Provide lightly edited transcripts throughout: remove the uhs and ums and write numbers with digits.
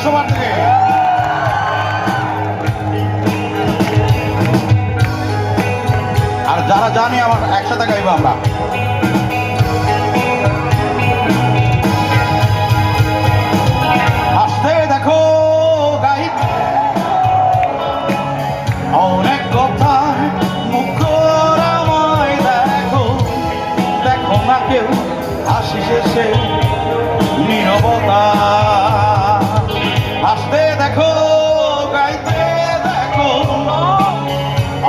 সবার থেকে। আর যারা জানি আমার একসাথে গাইবো আমরা। আসতে দেখো গাই অনেক কথা মুখ আমায় দেখো, দেখো না কেউ হাসি শেষে নীরবতা। আসতে দেখো গাইতে দেখো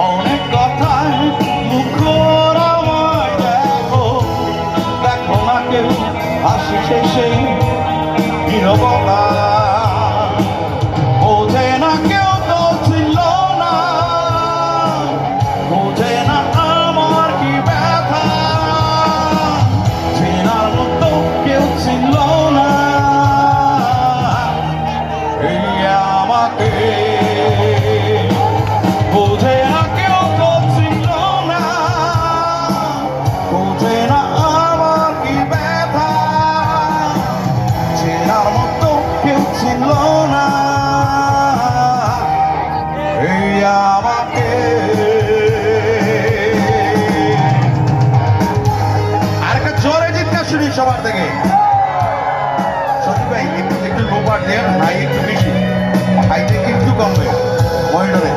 অনেক কথা মুখ আমায় দেখো, দেখো না কেউ হাসি শেষে নীরবতা। বোঝে না কেউ তো ছিল না, বোঝে না আমার কি ব্যথা, চেনার মতো কেউ ছিল না এই আমাকে। বোঝে না কেউ তো ছিল না, বোঝে না আমার কি ব্যথা, চেনার মতো কেউ ছিল না এই আমাকে। আর একটা জোরে চিৎকার শুনি সবার থেকে। সত্যি ভাই একটু লো পার দেন, হাই একটু বেশি, হাইতে একটু কমবে মনিটরে।